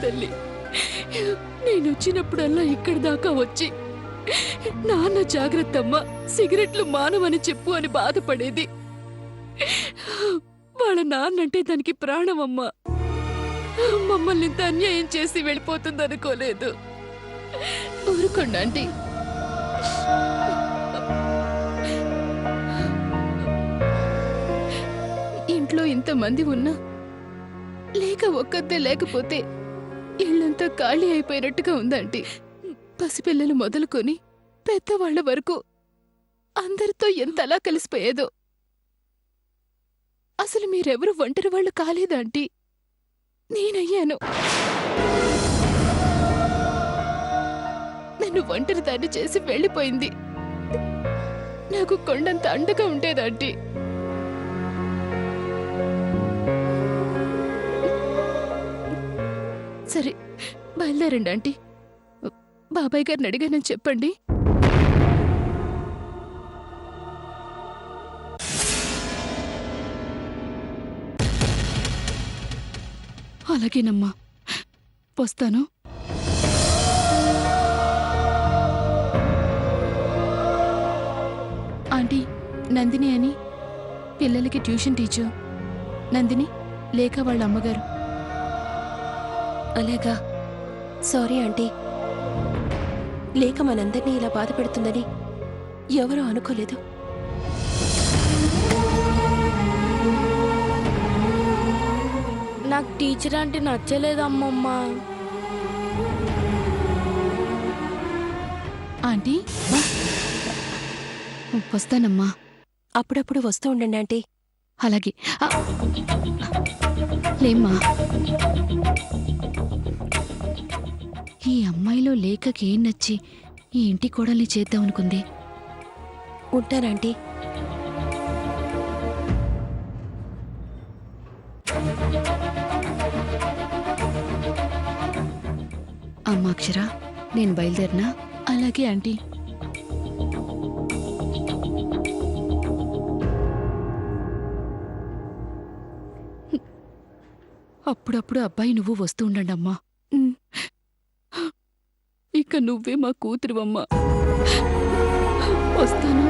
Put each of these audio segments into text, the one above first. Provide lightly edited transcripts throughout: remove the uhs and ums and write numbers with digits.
తల్లి. నేనొచ్చినప్పుడల్లా ఇక్కడి దాకా వచ్చి నాన్న జాగ్రత్తమ్మా, సిగరెట్లు మానవని చెప్పు అని బాధపడేది. వాళ్ళ నాన్నంటే దానికి ప్రాణమమ్మా. మమ్మల్ని ఇంత అన్యాయం చేసి వెళ్ళిపోతుందనుకోలేదు. ఊరుకోండి ఆంటీ. ఇంట్లో ఇంతమంది ఉన్నా లేక ఒక్కతే లేకపోతే ఇళ్ళంతా ఖాళీ అయిపోయినట్టుగా ఉందంటీ. పసిపిల్లలు మొదలుకొని పెద్దవాళ్ల వరకు అందరితో ఎంతలా కలిసిపోయేదో. అసలు మీరెవరు ఒంటరి వాళ్ళు కాలేదాంటీ, నేనయ్యాను. నన్ను ఒంటరి దాన్ని చేసి వెళ్ళిపోయింది. నాకు కొండంత అండగా ఉండేదాంటీ. సరే బయలుదేరండి ఆంటీ. బాబాయ్ గారిని అడిగానని చెప్పండి. అలాగేనమ్మా, వస్తాను. ఆంటీ, నందిని అని పిల్లలకి ట్యూషన్ టీచర్. నందిని లేక వాళ్ళ అమ్మగారు. అలాగా, సారీ ఆంటీ. లేక మనందరినీ ఇలా బాధ పెడుతుందని ఎవరూ అనుకోలేదు. నాకు టీచర్ అంటే నచ్చలేదమ్మమ్మ. ఆంటీ వస్తానమ్మా. అప్పుడప్పుడు వస్తూ ఉండండి ఆంటీ. అలాగే. లేమ్మా, ఈ అమ్మాయిలో లేఖకి ఏం నచ్చి ఈ ఇంటి కోడల్ని చేద్దామనుకుంది. ఉంటానంటీ. అమ్మా అక్షర, నేను బయలుదేరినా? అలాగే ఆంటీ. అప్పుడప్పుడు అబ్బాయి నువ్వు వస్తూ ఉండండమ్మా. ఇక నువ్వే మా కూతురువమ్మా. వస్తాను.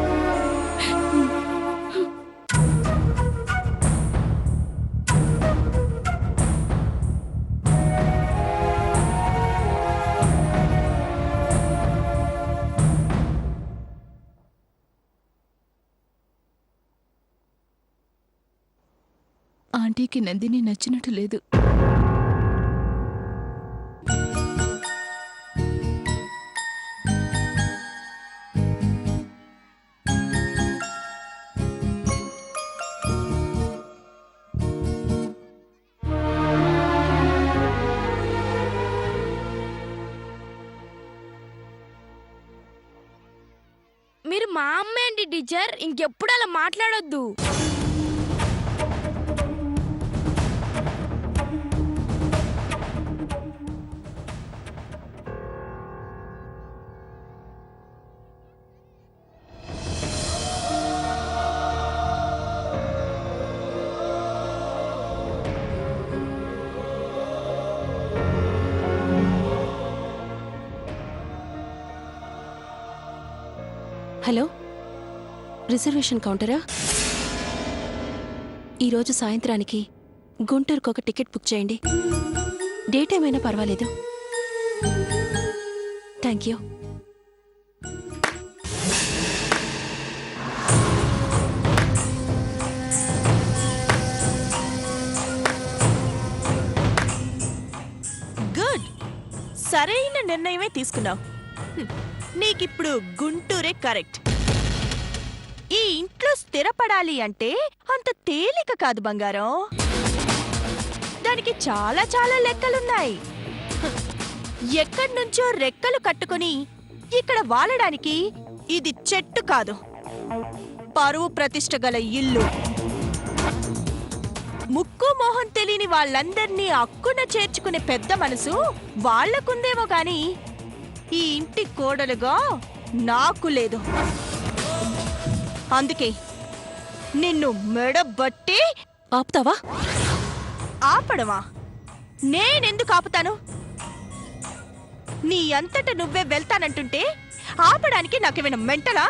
ఆంటీకి నందిని నచ్చినట్టు లేదు. మీరు మా అమ్మ ఏంటి టీచర్? ఇంకెప్పుడు అలా మాట్లాడొద్దు. హలో, రిజర్వేషన్ కౌంటరా? ఈరోజు సాయంత్రానికి గుంటూరుకు ఒక టికెట్ బుక్ చేయండి. డేట్ ఏమైనా పర్వాలేదు. Thank you. గుడ్, సరైన నిర్ణయమే తీసుకున్నావు. నీకిప్పుడు గుంటూరే కరెక్ట్. ఈ ఇంట్లో స్థిరపడాలి అంటే అంత తేలిక కాదు బంగారం. దానికి చాలా చాలా లెక్కలున్నాయి. ఎక్కడ్నుంచో రెక్కలు కట్టుకుని ఇక్కడ వాలడానికి ఇది చెట్టు కాదు, పరువు ప్రతిష్ఠ గల ఇల్లు. ముక్కు మోహం తెలియని వాళ్ళందర్నీ అక్కున చేర్చుకునే పెద్ద మనసు వాళ్లకుందేమో గాని ఈ ఇంటి కోడలుగా నాకు లేదు. అందుకే నిన్ను మెడబట్టి ఆపుతావా? ఆపడమా? నేనెందుకు ఆపుతాను? నీ అంతట నువ్వే వెళ్తానంటుంటే ఆపడానికి నాకేమైనా మెంటలా?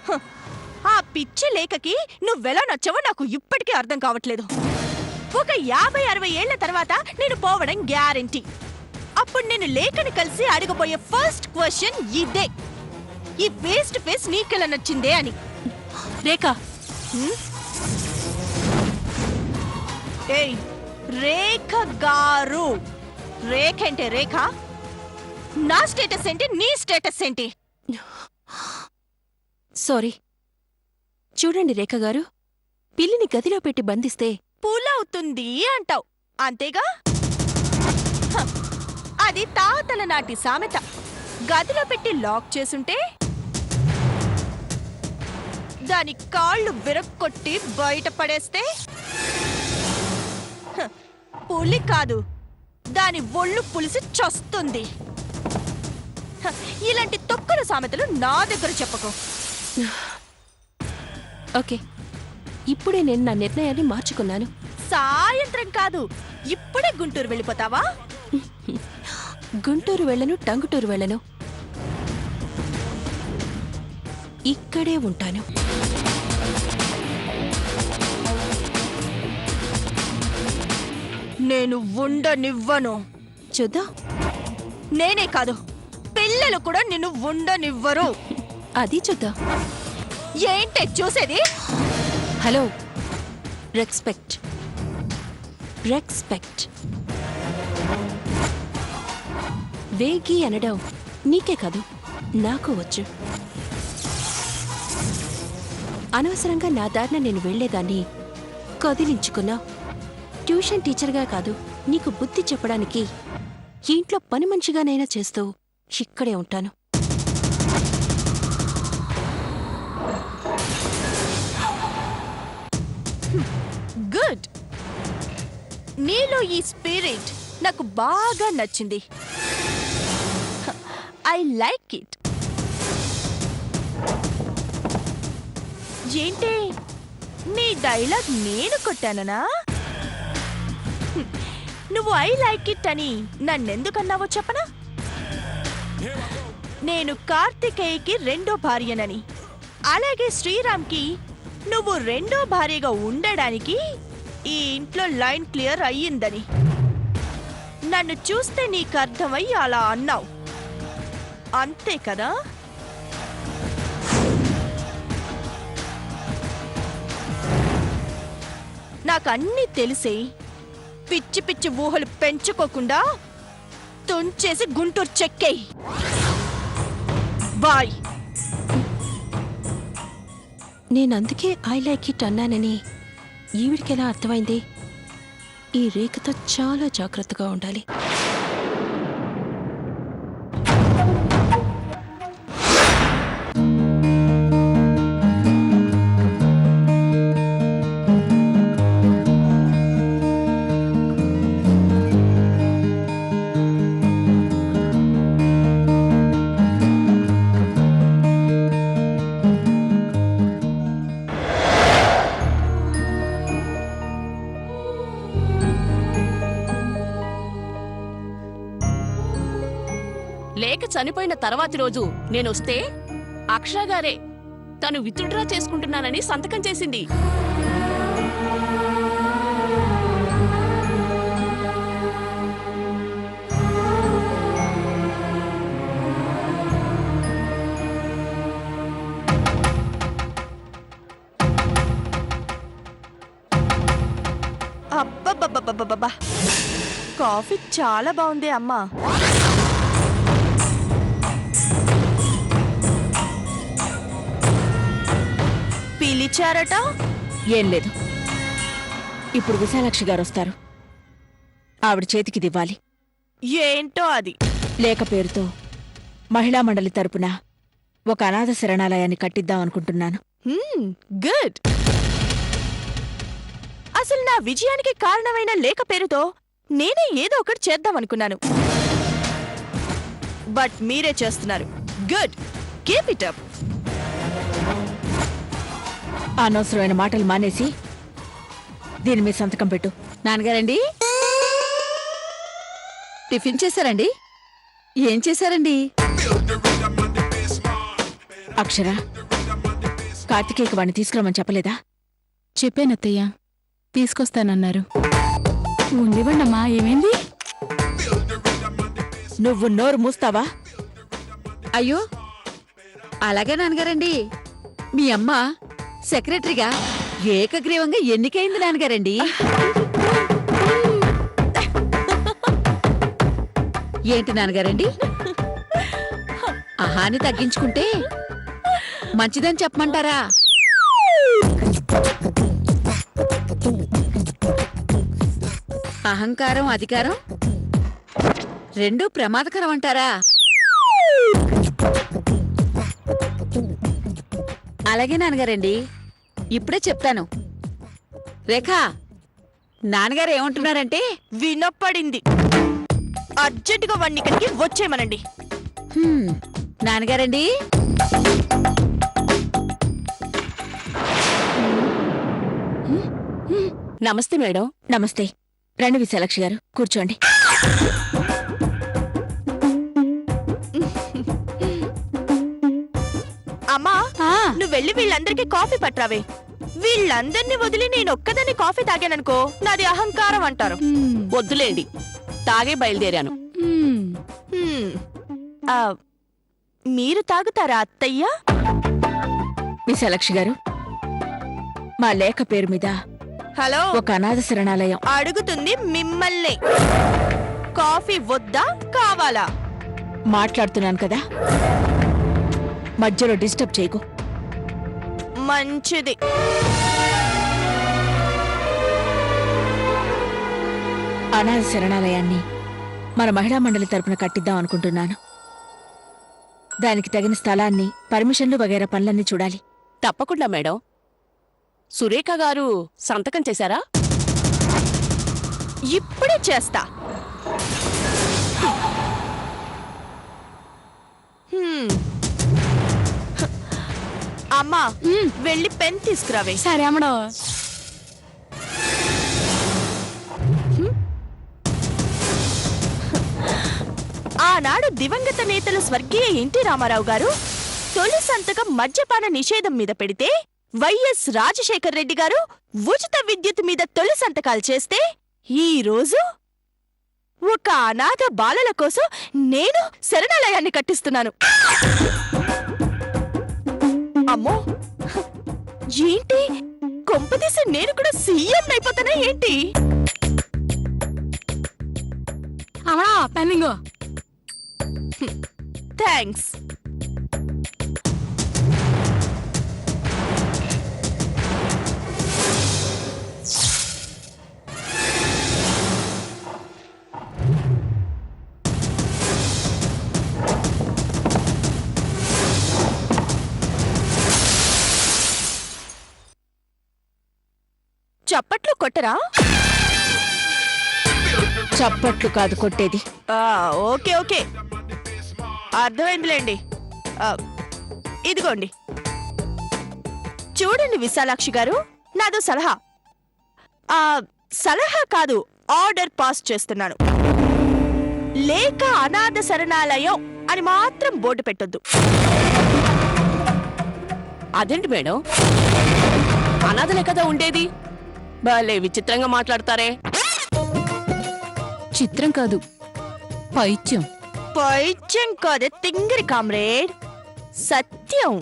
హ, ఆ పిచ్చి లేఖకి నువ్వెలా నచ్చావో నాకు ఇప్పటికీ అర్థం కావట్లేదు. ఒక 50-60 ఏళ్ల తర్వాత నేను పోవడం గ్యారెంటీ. అప్పుడు నేను లేఖని కలిసి అడగబోయే ఫస్ట్ క్వశ్చన్ ఇదే, ఈ ఫేస్ టు ఫేస్ నీకెలా నచ్చిందే అని. రేఖ, ఏయ్ రేఖ గారు, రేఖ అంటే రేఖ, నా స్టేటస్ ఏంటి, నీ స్టేటస్ ఏంటి? సారీ. చూడండి రేఖ గారు, పిల్లిని గదిలో పెట్టి బంధిస్తే పూలవుతుంది అంటావు అంతేగా? హ, అది తాతల నాటి సామెత. గదిలో పెట్టి లాక్ చేసుంటే దాని కాళ్ళు విరక్కొట్టి బయట పడేస్తే హ, పులి కాదు, దాని ఒళ్ళు పులిసి చస్తుంది. హ, ఇలాంటి తొక్కల సామెతలు నా దగ్గర చెప్పకు. ఓకే, ఇప్పుడే నేను నా నిర్ణయాన్ని మార్చుకున్నాను. సాయంత్రం కాదు, ఇప్పుడే గుంటూరు వెళ్ళిపోతావా? గుంటూరు వెళ్ళను, టంగుటూరు వెళ్ళను, ఇక్కడే ఉంటాను. నేను ఉండనివ్వను. చూద్దాం. నేనే కాదు, పిల్లలు కూడా నిన్ను ఉండనివ్వరు. అది చూద్దాం. ఏంటే చూసేది? Hello, respect, respect. వేగి అనడం నీకే కాదు, నాకు వచ్చు. అనవసరంగా నా దారిన నేను వెళ్లేదాన్ని కదిలించుకున్నా. ట్యూషన్ టీచర్గా కాదు, నీకు బుద్ధి చెప్పడానికి ఇంట్లో పని మంచిగానైనా చేస్తూ ఇక్కడే ఉంటాను. గుడ్. నీలో ఈ స్పిరిట్ నాకు బాగా నచ్చింది. I like it. ఏంటి, నీ డైలాగ్ నేను కొట్టాననా? నువ్వు ఐ లైక్ ఇట్ అని నన్నెందుకన్నావో చెప్పనా? నేను కార్తికేయకి రెండో భార్యనని, అలాగే శ్రీరామ్కి నువ్వు రెండో భార్యగా ఉండడానికి ఈ ఇంట్లో లైన్ క్లియర్ అయ్యిందని. నన్ను చూస్తే నీకు అర్థమయ్యి అలా అన్నావు, అంతే కదా? నాకన్నీ తెలిసే పిచ్చి పిచ్చి ఊహలు పెంచుకోకుండా తుంచేసి గుంటూరు చెక్కేయ్. బాయ్. నేనందుకే ఐ లైక్ ఇట్ అన్నానని ఈవిడికెలా అర్థమైంది? ఈ రేఖతో చాలా జాగ్రత్తగా ఉండాలి. లేక చనిపోయిన తర్వాతి రోజు నేనొస్తే అక్షయ గారే తను విత్డ్రా చేసుకుంటున్నానని సంతకం చేసింది. అబ్బబ్బబ్బబ్బబ్బా, కాఫీ చాలా బాగుంది అమ్మా. పిలిచారట? ఏం లేదు, ఇప్పుడు విశాలాక్షి గారు వస్తారు. ఆవిడ చేతికి దివ్వాలి. ఏంటో అది? లేక పేరుతో మహిళా మండలి తరపున ఒక అనాథ శరణాలయాన్ని కట్టిద్దాం అనుకుంటున్నాను. గుడ్. అసలు నా విజయానికి కారణమైన లేఖ పేరుతో నేనే ఏదో ఒకటి చేద్దామనుకున్నాను, బట్ మీరే చేస్తున్నారు. Good, keep it up. అనవసరమైన మాటలు మానేసి దీని మీద సంతకం పెట్టు. నాన్నగారండి, టిఫిన్ చేశారండి? ఏం చేశారండి? అక్షర, కార్తికేయకి వాడిని తీసుకురమ్మని చెప్పలేదా? చెప్పానత్తయ్య, తీసుకొస్తానన్నారు. ఉండివ్వండమ్మా, ఏమైంది? నువ్వు నోరు మూస్తావా? అయ్యో, అలాగే నాన్నగారండి. మీ అమ్మ సెక్రటరీగా ఏకగ్రీవంగా ఎన్నికైంది నాన్నగారండి. ఏంటి నాన్నగారండి? ఆహాని తగ్గించుకుంటే మంచిదని చెప్పమంటారా? అహంకారం, అధికారం రెండూ ప్రమాదకరం అంటారా? అలాగే నాన్నగారండి, ఇప్పుడే చెప్తాను. రేఖా, నాన్నగారు ఏమంటున్నారంటే, వినపడింది. అర్జెంటుగా వాడిని ఇక్కడికి వచ్చేయమనండి. నాన్నగారండి, నమస్తే మేడం. నమస్తే. రండి విశాలాక్షి గారు, కూర్చోండి. అమ్మా, నువ్వు వెళ్ళి వీళ్ళందరికీ కాఫీ పట్రావే. వీళ్ళందరినీ వదిలి నేను ఒక్కదాన్ని కాఫీ తాగాననుకో, నాది అహంకారం అంటారు. వద్దులేండి, తాగే బయలుదేరాను. హ్మ్. ఆ, మీరు తాగుతారా అత్తయ్య? విశాలాక్షి గారు, మా లేఖ పేరు మీద హలో, ఒక అనాథ శరణాలయం. అడుగుతుంది మిమ్మల్ని. కాఫీ వద్దా కావాలా? మాట్లాడుతున్నాను కదా, మధ్యలో డిస్టర్బ్ చేయకు. మంచిది. అనాథ శరణాలయాన్ని మన మహిళా మండలి తరపున కట్టిద్దాం అనుకుంటున్నాను. దానికి తగిన స్థలాన్ని, పర్మిషన్లు వగైరా పనులన్నీ చూడాలి. తప్పకుండా మేడం. సురేఖ గారు సంతకం చేశారా? ఇప్పుడే చేస్తా. హ్మ్. అమ్మా, వెళ్ళి పెన్ తీసుకురావే. సరే అమ్మడో. ఆనాడు దివంగత నేతలు స్వర్గీయ ఎన్టీ రామారావు గారు తొలి సంతకం మద్యపాన నిషేధం మీద పెడితే, వైఎస్ రాజశేఖర్ రెడ్డి గారు ఉచిత విద్యుత్ మీద తొలి సంతకాలు చేస్తే, ఈ రోజు ఒక అనాథ బాలల కోసం నేను శరణాలయాన్ని కట్టిస్తున్నాను. అమ్మో, ఏంటి కొంపదీసి నేను కూడా సీఎం అయిపోతానా ఏంటి? అమ్మడా, పెన్నింగో. థ్యాంక్స్. చప్పట్లు కొట్టరా? చప్పట్లు కాదు కొట్టేది. ఓకే ఓకే, అర్థమైందిలేండి. ఇదిగోండి చూడండి విశాలాక్షి గారు, నాదో సలహా. సలహా కాదు, ఆర్డర్ పాస్ చేస్తున్నాను. లేక అనాథ శరణాలయం అని మాత్రం బోర్డు పెట్టొద్దు. అదేంటి మేడం, అనాథలే కదా ఉండేది. భలే విచిత్రంగా మాట్లాడతారే. చిత్రం కాదు, పైత్యం. పైత్యం కాదే తింగరి కామ్రేడ్, సత్యం.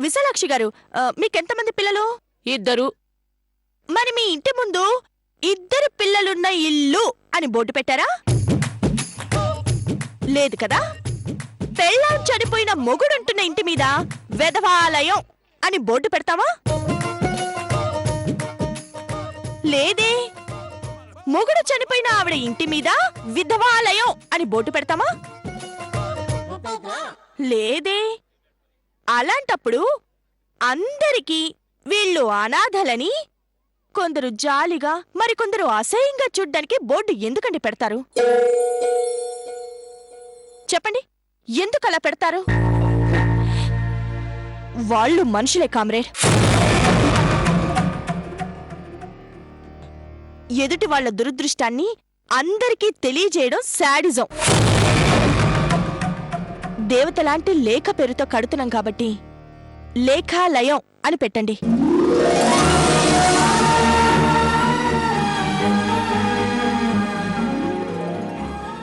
విశాలాక్షి గారు, మీకెంతమంది పిల్లలు? 2. మరి మీ ఇంటి ముందు 2 పిల్లలున్న ఇల్లు అని బోర్డు పెట్టారా? లేదు కదా. పెళ్ళాం చనిపోయిన మొగుడుంటున్న ఇంటి మీద వెధవాలయం అని బోర్డు పెడతావా? లేదే. మొగుడు చనిపోయిన ఆవిడ ఇంటి మీద విధవాలయం అని బోర్డు పెడతామా? లేదే. అలాంటప్పుడు అందరికీ వీళ్ళు అనాథలని కొందరు జాలిగా, మరికొందరు అసహ్యంగా చూడ్డానికి బోర్డు ఎందుకండి పెడతారు? చెప్పండి, ఎందుకలా పెడతారు? వాళ్ళు మనుషులే కామ్రేడ్. ఎదుటి వాళ్ల దురదృష్టాన్ని అందరికీ తెలియజేయడం శాడిజం. దేవతలాంటి లేఖ పేరుతో కడుతున్నాం కాబట్టి లేఖాలయం అని పెట్టండి.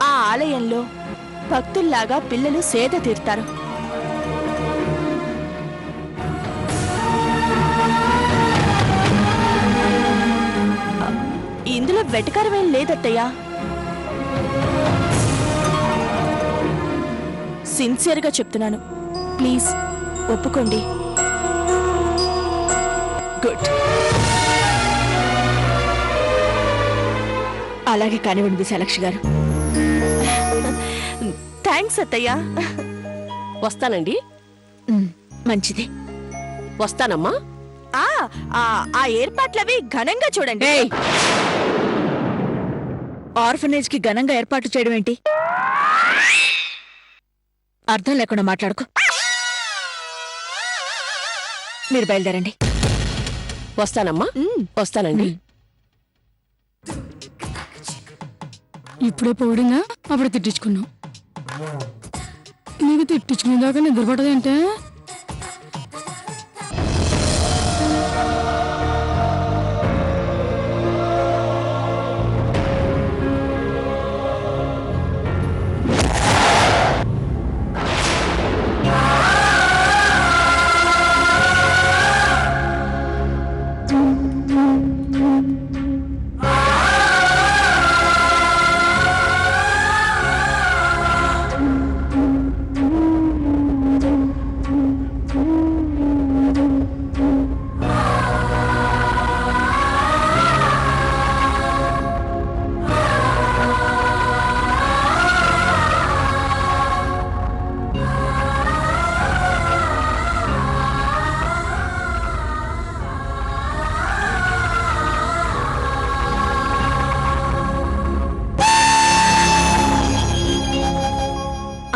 ఆ ఆలయంలో భక్తుల్లాగా పిల్లలు సేద తీరుతారు. ఇందులో వెటకారమేం లేదత్తయ్యా. సిన్సియర్గా చెప్తున్నాను. ప్లీజ్ ఒప్పుకోండి. గుడ్. అలాగే కానివ్వండి విశాలక్షి గారు. థ్యాంక్స్ అత్తయ్యా. వస్తానండి. మంచిది. వస్తానమ్మా. ఆ ఏర్పాట్లవి ఘనంగా చూడండి. ఆర్ఫనేజ్ కి ఘనంగా ఏర్పాటు చేయడం ఏంటి? అర్థం లేకుండా మాట్లాడుకో. మీరు బయలుదేరండి. వస్తానమ్మా. వస్తానండి. ఇప్పుడే పొగిడిందా, అప్పుడు తిట్టించుకున్నావు. నీకు తిట్టించుకునేదాకా నిద్రపడదేంటే?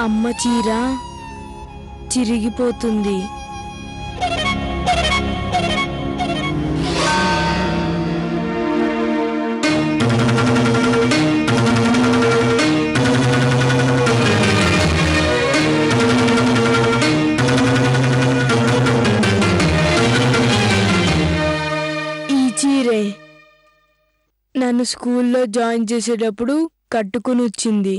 అమ్మ చీర చిరిగిపోతుంది. ఈ చీరే నన్ను స్కూల్లో జాయిన్ చేసేటప్పుడు కట్టుకుని వచ్చింది.